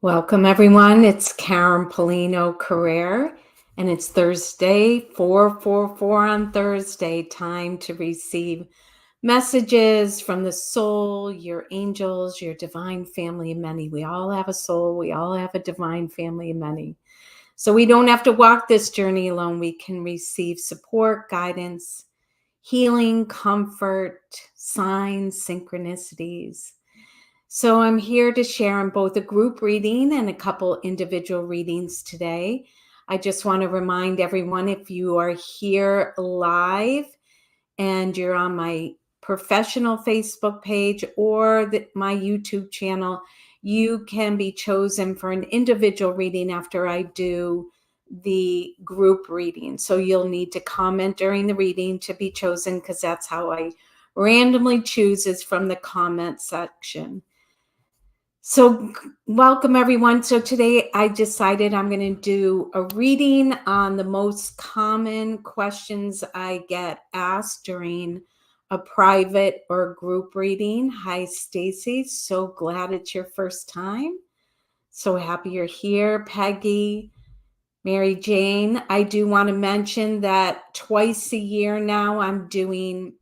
Welcome, everyone. It's Karen Polino Carrere, and it's Thursday, 444 on Thursday, time to receive messages from the soul, your angels, your divine family of many. We all have a soul. We all have a divine family of many. So we don't have to walk this journey alone. We can receive support, guidance, healing, comfort, signs, synchronicities. So I'm here to share in both a group reading and a couple individual readings today. I just want to remind everyone, if you are here live and you're on my professional Facebook page or my YouTube channel, you can be chosen for an individual reading after I do the group reading. So you'll need to comment during the reading to be chosen, because that's how I randomly choose, is from the comment section. So welcome, everyone. So today I decided I'm going to do a reading on the most common questions I get asked during a private or group reading. Hi, Stacy. So glad it's your first time. So happy you're here. Peggy, Mary Jane. I do want to mention that twice a year now I'm doing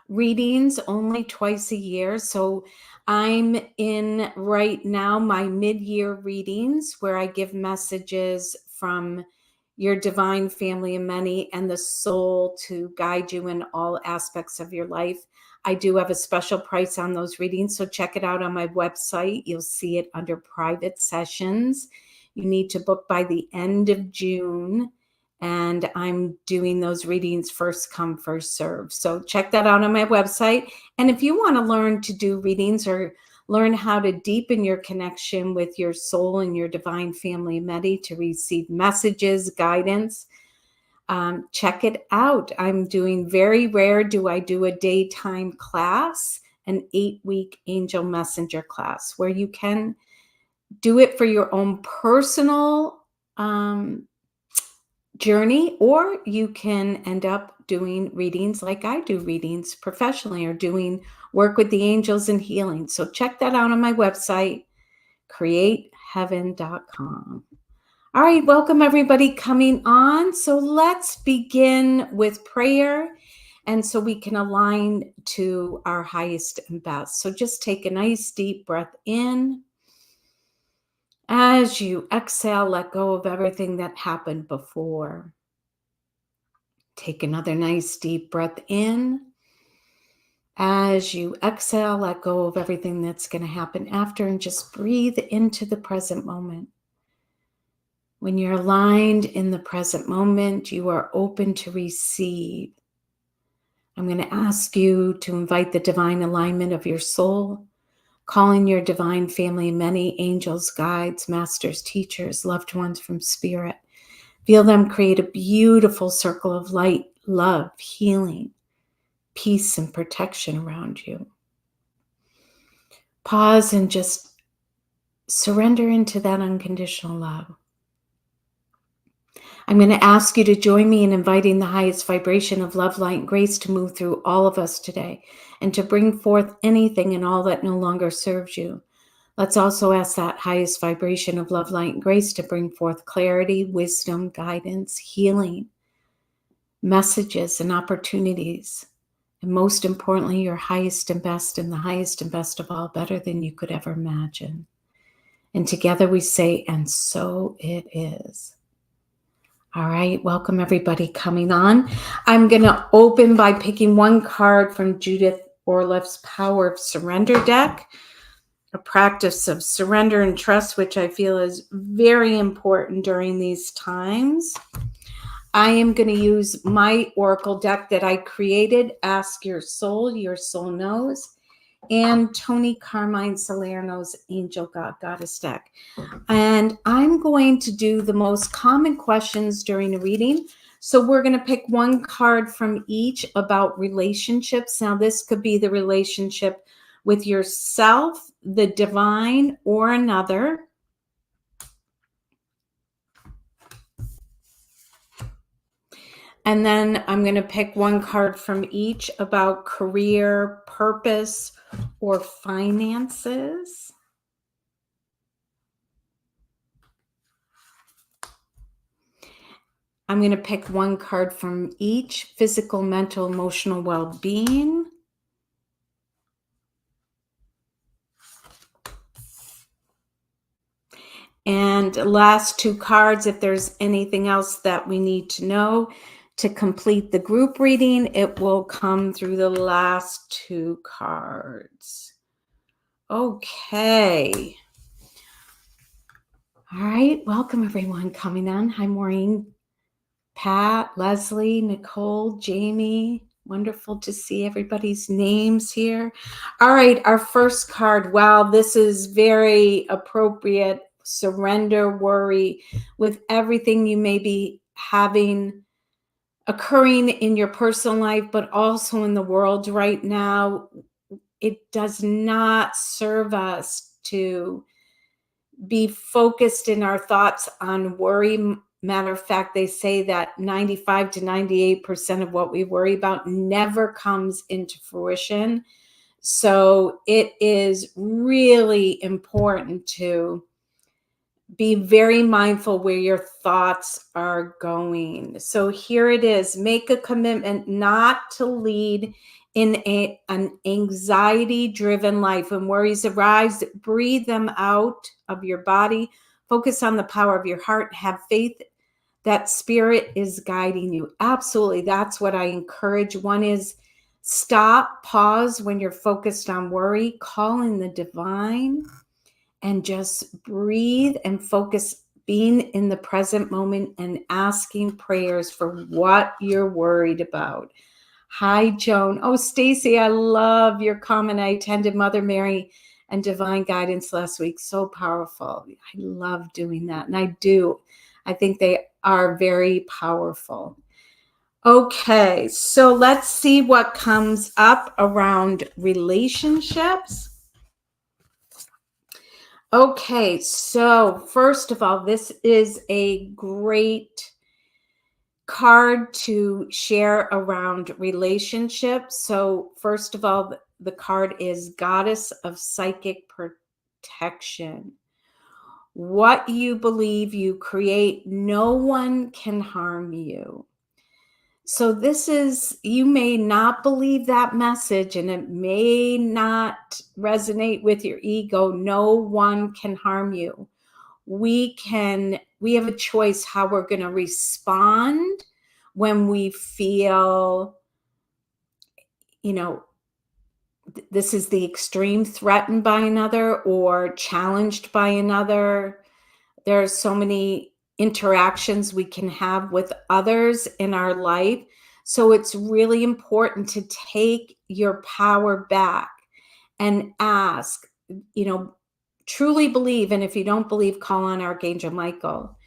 readings, only twice a year. So I'm in right now my mid-year readings, where I give messages from your divine family of many and the soul to guide you in all aspects of your life. I do have a special price on those readings, so check it out on my website. You'll see it under private sessions. You need to book by the end of June, and I'm doing those readings first come, first serve. So check that out on my website. And if you want to learn to do readings or learn how to deepen your connection with your soul and your divine family Medi to receive messages, guidance, check it out. I'm doing, very rare do I do a daytime class, an 8-week angel messenger class, where you can do it for your own personal journey, or you can end up doing readings like I do readings professionally, or doing work with the angels and healing. So check that out on my website, createheaven.com. All right, welcome everybody coming on. So let's begin with prayer, and so we can align to our highest and best. So just take a nice deep breath in. As you exhale, let go of everything that happened before. Take another nice deep breath in. As you exhale, let go of everything that's going to happen after, and just breathe into the present moment. When you're aligned in the present moment, you are open to receive. I'm going to ask you to invite the divine alignment of your soul, calling your divine family, many angels, guides, masters, teachers, loved ones from spirit. Feel them create a beautiful circle of light, love, healing, peace, and protection around you. Pause and just surrender into that unconditional love. I'm going to ask you to join me in inviting the highest vibration of love, light, and grace to move through all of us today, and to bring forth anything and all that no longer serves you. Let's also ask that highest vibration of love, light, and grace to bring forth clarity, wisdom, guidance, healing, messages, and opportunities. And most importantly, your highest and best, and the highest and best of all, better than you could ever imagine. And together we say, and so it is. All right, welcome everybody coming on. I'm going to open by picking one card from Judith Orloff's Power of Surrender deck, a practice of surrender and trust, which I feel is very important during these times. I am going to use my oracle deck that I created, Ask Your Soul Knows, and Tony Carmine Salerno's Angel God Goddess deck. And I'm going to do the most common questions during a reading. So we're going to pick one card from each about relationships. Now, this could be the relationship with yourself, the divine, or another. And then I'm going to pick one card from each about career, purpose, or finances. I'm going to pick one card from each: physical, mental, emotional well-being. And last two cards, if there's anything else that we need to know to complete the group reading, it will come through the last two cards. Okay. All right. Welcome, everyone coming on. Hi, Maureen, Pat, Leslie, Nicole, Jamie. Wonderful to see everybody's names here. All right. Our first card. Wow, this is very appropriate. Surrender, worry, with everything you may be having occurring in your personal life, but also in the world right now. It does not serve us to be focused in our thoughts on worry. Matter of fact, they say that 95 to 98% of what we worry about never comes into fruition. So it is really important to be very mindful where your thoughts are going. So here it is. Make a commitment not to lead in an anxiety-driven life. When worries arise, breathe them out of your body. Focus on the power of your heart. Have faith that spirit is guiding you. Absolutely. That's what I encourage. One is stop, pause when you're focused on worry, call in the divine, and just breathe and focus, being in the present moment and asking prayers for what you're worried about. Hi, Joan. Oh, Stacy, I love your comment. I attended Mother Mary and Divine Guidance last week. So powerful. I love doing that. And I do. I think they are very powerful. Okay, so let's see what comes up around relationships. Okay, so first of all, this is a great card to share around relationships. So first of all, the card is Goddess of Psychic Protection. What you believe you create, no one can harm you. So this is, you may not believe that message and it may not resonate with your ego. No one can harm you. We have a choice how we're going to respond when we feel, this is the extreme, threatened by another or challenged by another. There are so many interactions we can have with others in our life. So it's really important to take your power back and ask, truly believe. And if you don't believe, call on Archangel Michael,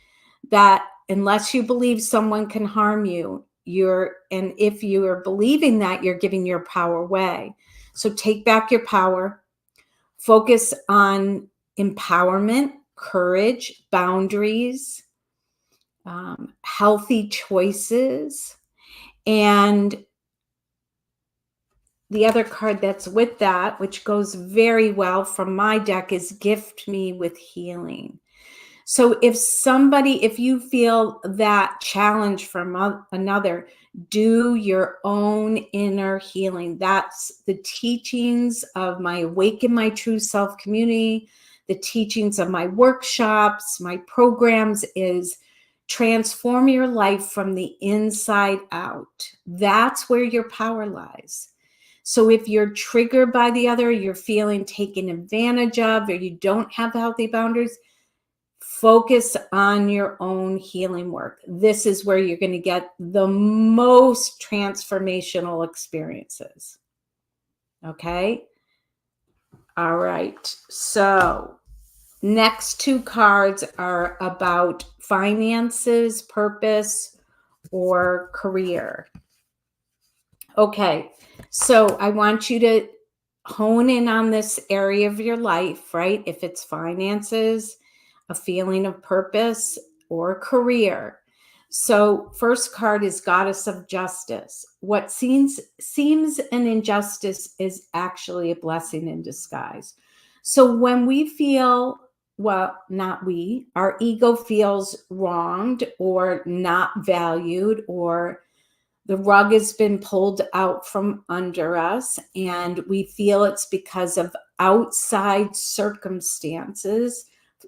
that unless you believe someone can harm you, and if you are believing that, you're giving your power away. So take back your power, focus on empowerment, courage, boundaries, healthy choices. And the other card that's with that, which goes very well from my deck, is Gift Me with Healing. So if you feel that challenge from another, do your own inner healing. That's the teachings of my Awaken My True Self community, the teachings of my workshops, my programs, is transform your life from the inside out. That's where your power lies. So if you're triggered by the other, you're feeling taken advantage of, or you don't have healthy boundaries, focus on your own healing work. This is where you're going to get the most transformational experiences. Okay? All right. So next two cards are about finances, purpose, or career. Okay. So I want you to hone in on this area of your life, right? If it's finances, a feeling of purpose, or career. So first card is Goddess of Justice. What seems an injustice is actually a blessing in disguise. So when we feel not we, our ego feels wronged or not valued, or the rug has been pulled out from under us, and we feel it's because of outside circumstances.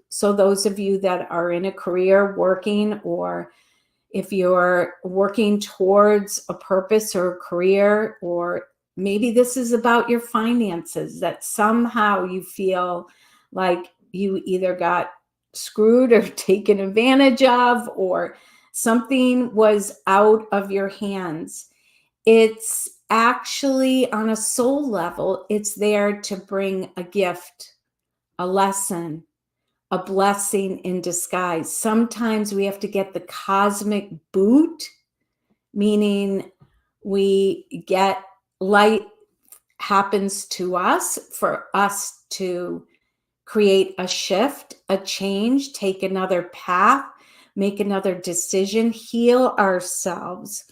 So those of you that are in a career working, or if you're working towards a purpose or a career, or maybe this is about your finances, that somehow you feel like you either got screwed or taken advantage of, or something was out of your hands. It's actually, on a soul level, it's there to bring a gift, a lesson, a blessing in disguise. Sometimes we have to get the cosmic boot, meaning we get light happens to us for us to create a shift, a change, take another path, make another decision, heal ourselves.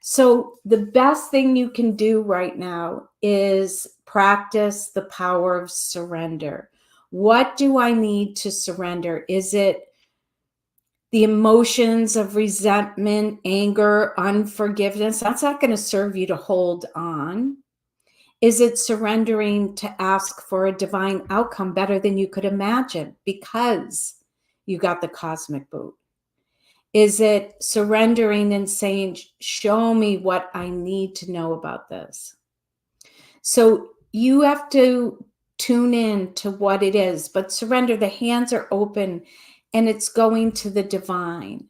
So the best thing you can do right now is practice the power of surrender. What do I need to surrender? Is it the emotions of resentment, anger, unforgiveness? That's not going to serve you to hold on. Is it surrendering to ask for a divine outcome better than you could imagine because you got the cosmic boot? Is it surrendering and saying, show me what I need to know about this? So you have to tune in to what it is, but surrender. The hands are open and it's going to the divine.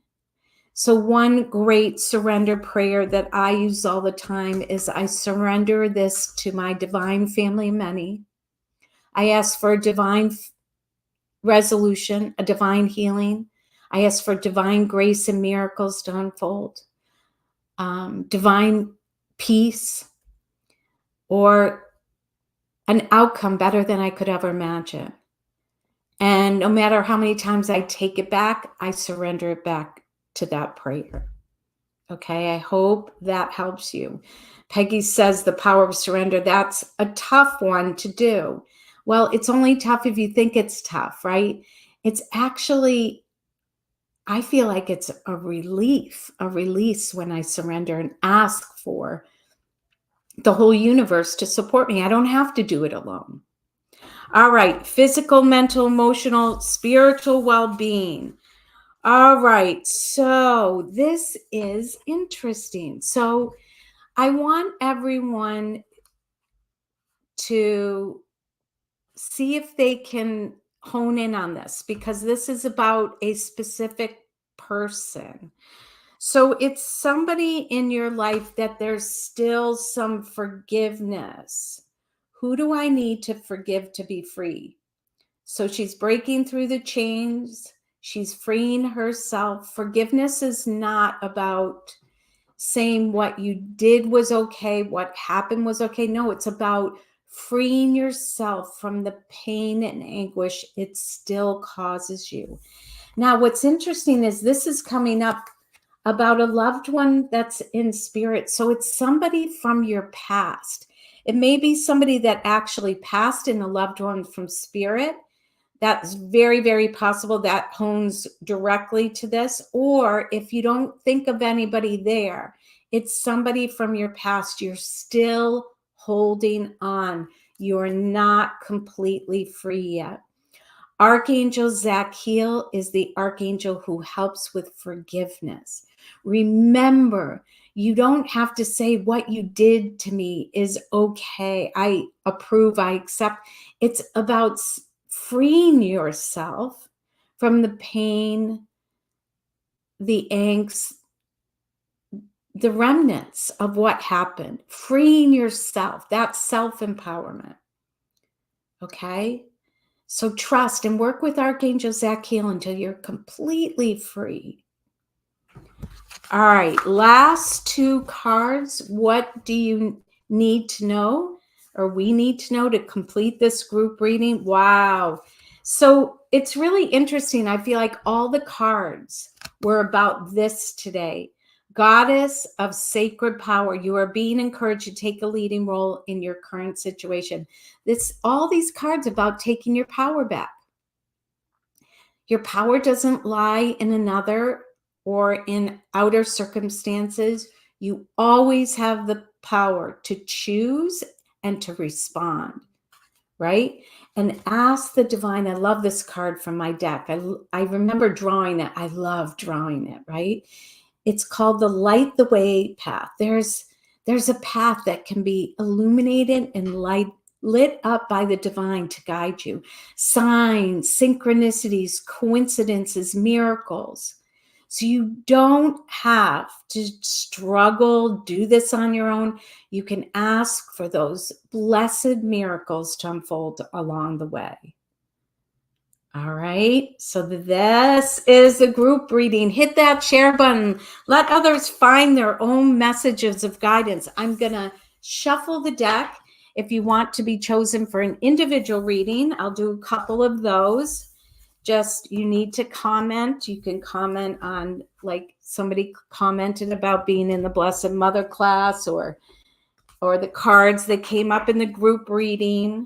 So one great surrender prayer that I use all the time is, I surrender this to my divine family of many. I ask for a divine resolution, a divine healing. I ask for divine grace and miracles to unfold, divine peace, or an outcome better than I could ever imagine. And no matter how many times I take it back, I surrender it back to that prayer. Okay, I hope that helps you. Peggy says the power of surrender, that's a tough one to do. Well, it's only tough if you think it's tough, right? It's actually, I feel like it's a relief, a release when I surrender and ask for the whole universe to support me. I don't have to do it alone. All right, physical, mental, emotional, spiritual well-being. All right, so this is interesting. So I want everyone to see if they can hone in on this, because this is about a specific person. So it's somebody in your life that there's still some forgiveness. Who do I need to forgive to be free? So she's breaking through the chains. She's freeing herself. Forgiveness is not about saying what you did was okay, what happened was okay. No, it's about freeing yourself from the pain and anguish it still causes you. Now, what's interesting is this is coming up about a loved one that's in spirit. So it's somebody from your past. It may be somebody that actually passed in a loved one from spirit. That's very, very possible. That hones directly to this. Or if you don't think of anybody there, it's somebody from your past. You're still holding on. You're not completely free yet. Archangel Zachiel is the archangel who helps with forgiveness. Remember, you don't have to say what you did to me is okay. I approve, I accept. It's about freeing yourself from the pain, the angst, the remnants of what happened. Freeing yourself, that's self-empowerment. Okay? So trust and work with Archangel Zachiel until you're completely free. All right, last two cards. What do you need to know, or we need to know, to complete this group reading? Wow. So it's really interesting. I feel like all the cards were about this today. Goddess of sacred power, you are being encouraged to take a leading role in your current situation. All these cards about taking your power back. Your power doesn't lie in another or in outer circumstances. You always have the power to choose and to respond, right? And ask the divine. I love this card from my deck. I remember drawing it. I love drawing it, right? It's called the Light the Way path. There's a path that can be illuminated and lit up by the divine to guide you. Signs, synchronicities, coincidences, miracles. So you don't have to struggle, do this on your own. You can ask for those blessed miracles to unfold along the way. All right, so this is a group reading. Hit that share button. Let others find their own messages of guidance. I'm going to shuffle the deck. If you want to be chosen for an individual reading, I'll do a couple of those. Just, you need to comment. You can comment on, like somebody commented about being in the Blessed Mother class, or the cards that came up in the group reading.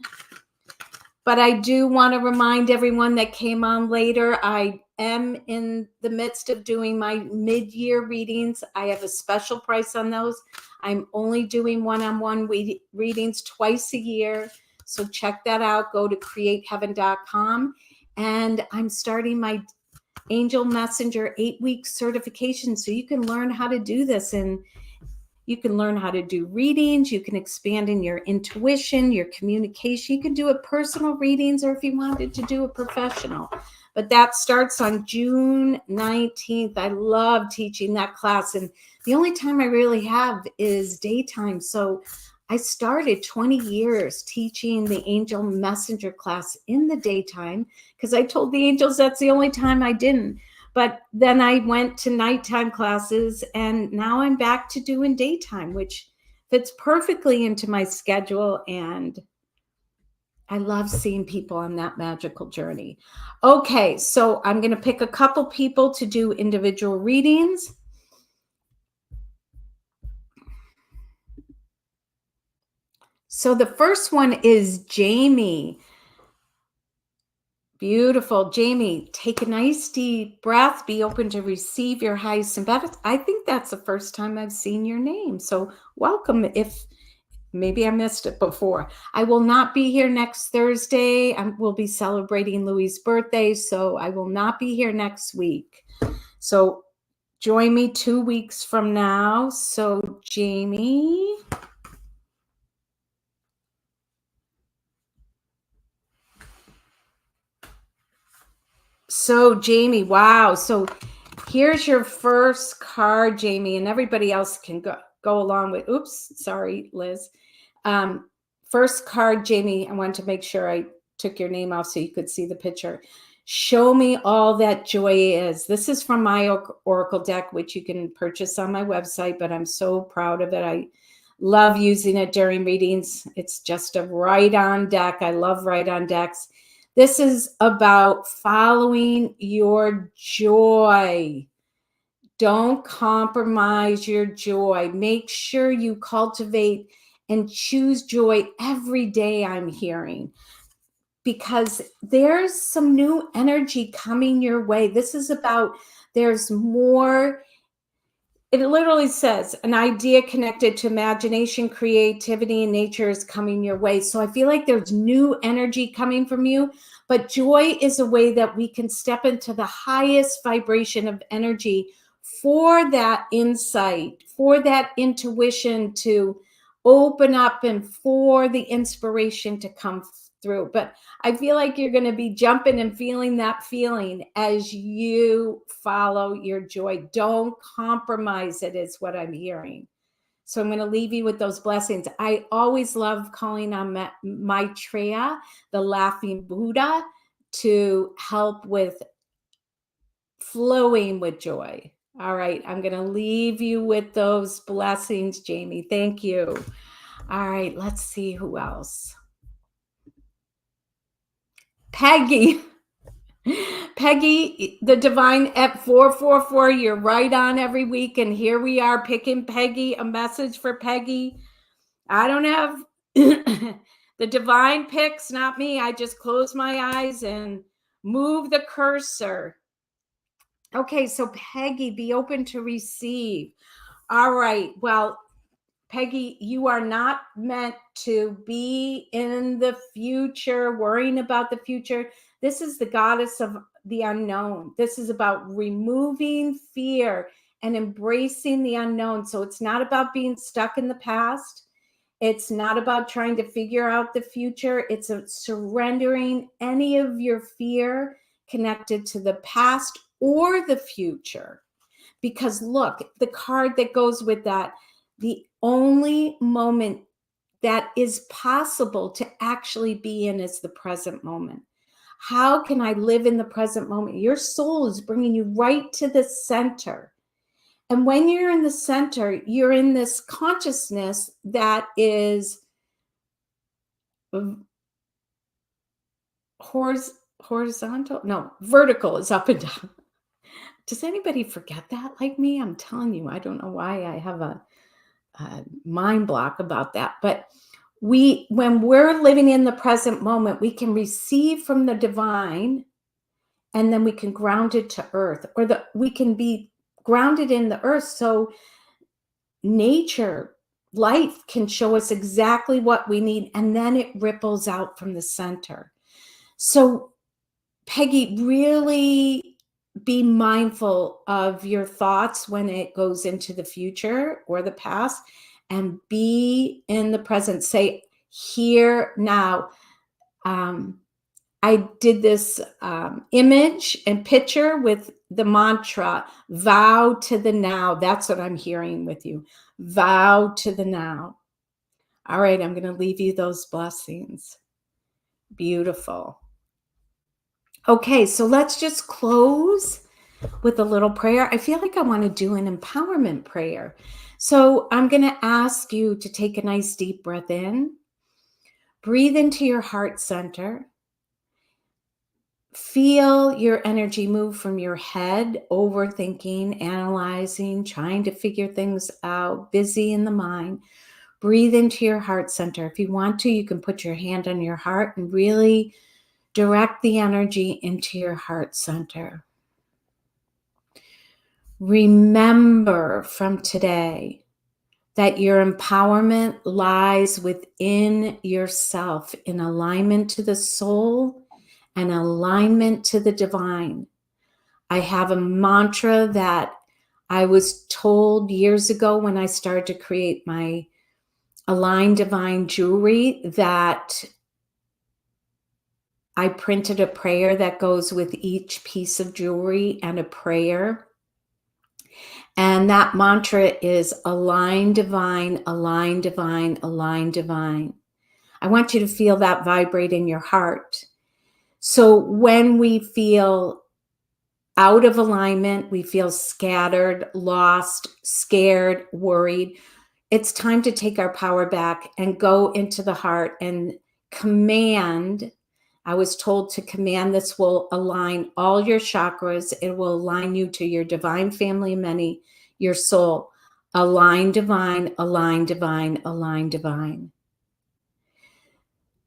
But I do want to remind everyone that came on later, I am in the midst of doing my mid-year readings. I have a special price on those. I'm only doing one-on-one readings twice a year. So check that out. Go to createheaven.com. And I'm starting my Angel Messenger 8-week certification. So you can learn how to do this, and you can learn how to do readings. You can expand in your intuition, your communication. You can do it personal readings, or if you wanted to do a professional. But that starts on June 19th. I love teaching that class. And the only time I really have is daytime. So I started 20 years teaching the Angel Messenger class in the daytime because I told the angels that's the only time I didn't. But then I went to nighttime classes, and now I'm back to doing daytime, which fits perfectly into my schedule. And I love seeing people on that magical journey. Okay, so I'm going to pick a couple people to do individual readings. So the first one is Jamie. Beautiful. Jamie, take a nice deep breath. Be open to receive your highest and best. I think that's the first time I've seen your name. So welcome. If maybe I missed it before. I will not be here next Thursday. We'll be celebrating Louis' birthday, so I will not be here next week. So join me 2 weeks from now. So Jamie. So Jamie, wow. So here's your first card, Jamie, and everybody else can go along with, oops, sorry, Liz. First card, Jamie, I wanted to make sure I took your name off so you could see the picture. Show me all that joy is. This is from my Oracle deck, which you can purchase on my website, but I'm so proud of it. I love using it during readings. It's just a right-on deck. I love right-on decks. This is about following your joy. Don't compromise your joy. Make sure you cultivate and choose joy every day, I'm hearing, because there's some new energy coming your way. This is about, there's more. It literally says an idea connected to imagination, creativity, and nature is coming your way. So I feel like there's new energy coming from you, but joy is a way that we can step into the highest vibration of energy for that insight, for that intuition to open up, and for the inspiration to come through. But I feel like you're going to be jumping and feeling that feeling as you follow your joy. Don't compromise it, is what I'm hearing. So I'm going to leave you with those blessings. I always love calling on Maitreya, the laughing Buddha, to help with flowing with joy. All right, I'm going to leave you with those blessings, Jamie. Thank you. All right, let's see who else. Peggy. Peggy, the divine at 444. You're right on every week. And here we are picking Peggy, a message for Peggy. I don't have the divine picks, not me. I just close my eyes and Move the cursor. Okay, so Peggy, be open to receive. All right. Well, Peggy, you are not meant to be in the future, worrying about the future. This is the goddess of the unknown. This is about removing fear and embracing the unknown. So it's not about being stuck in the past. It's not about trying to figure out the future. It's surrendering any of your fear connected to the past or the future. Because look, the card that goes with that, the only moment that is possible to actually be in is the present moment. How can I live in the present moment? Your soul is bringing you right to the center. And when you're in the center, you're in this consciousness that is horizontal. No, vertical is up and down. Does anybody forget that like me? I'm telling you, I don't know why I have a mind block about that. But when we're living in the present moment, we can receive from the divine, and then we can ground it to earth, or we can be grounded in the earth. So nature, life can show us exactly what we need, and then it ripples out from the center. So Peggy, really be mindful of your thoughts when it goes into the future or the past, and be in the present. Say, here, now. I did this image and picture with the mantra, vow to the now. That's what I'm hearing with you. Vow to the now. All right, I'm going to leave you those blessings. Beautiful. Okay, so let's just close with a little prayer. I feel like I want to do an empowerment prayer. So I'm going to ask you to take a nice deep breath in. Breathe into your heart center. Feel your energy move from your head, overthinking, analyzing, trying to figure things out, busy in the mind. Breathe into your heart center. If you want to, you can put your hand on your heart and really direct the energy into your heart center. Remember from today that your empowerment lies within yourself, in alignment to the soul and alignment to the divine. I have a mantra that I was told years ago when I started to create my Aligned Divine jewelry, that I printed a prayer that goes with each piece of jewelry, and a prayer. And that mantra is align divine, align divine, align divine. I want you to feel that vibrate in your heart. So when we feel out of alignment, we feel scattered, lost, scared, worried, it's time to take our power back and go into the heart and command. I was told to command. This will align all your chakras. It will align you to your divine family of many, your soul. Align divine, align divine, align divine.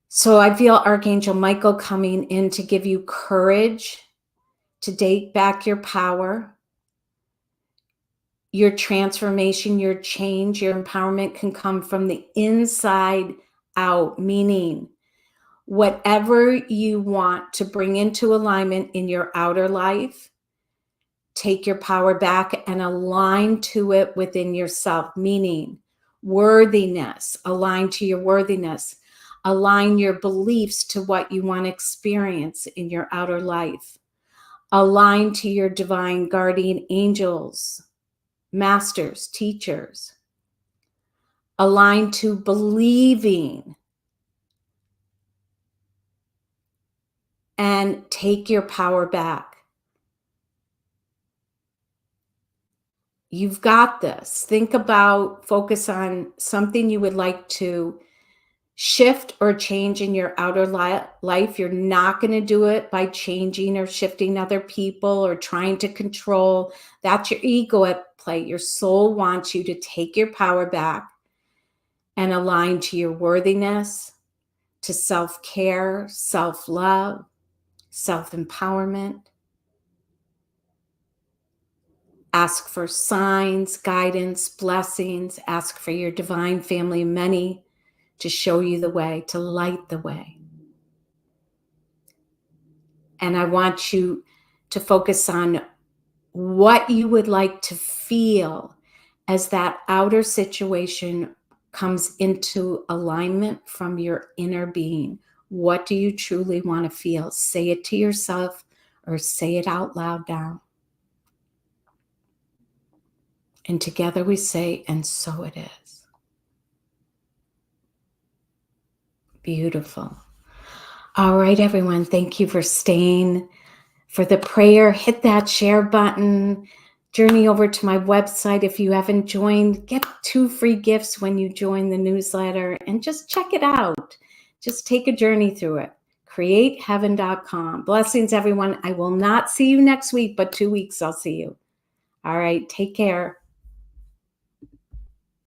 So I feel Archangel Michael coming in to give you courage to take back your power. Your transformation, your change, your empowerment can come from the inside out, meaning whatever you want to bring into alignment in your outer life, take your power back and align to it within yourself, meaning worthiness, align to your worthiness, align your beliefs to what you want to experience in your outer life, align to your divine guardian angels, masters, teachers, align to believing, and take your power back. You've got this. Think about, focus on something you would like to shift or change in your outer life. You're not going to do it by changing or shifting other people or trying to control. That's your ego at play. Your soul wants you to take your power back and align to your worthiness, to self-care, self-love, self-empowerment. Ask for signs, guidance, blessings. Ask for your divine family of many to show you the way, to light the way. And I want you to focus on what you would like to feel as that outer situation comes into alignment from your inner being. What do you truly want to feel? Say it to yourself or say it out loud now. And together we say, and so it is. Beautiful. All right, everyone. Thank you for staying for the prayer. Hit that share button. Journey over to my website. If you haven't joined, get 2 free gifts when you join the newsletter and just check it out. Just take a journey through it. CreateHeaven.com. Blessings, everyone. I will not see you next week, but 2 weeks I'll see you. All right. Take care.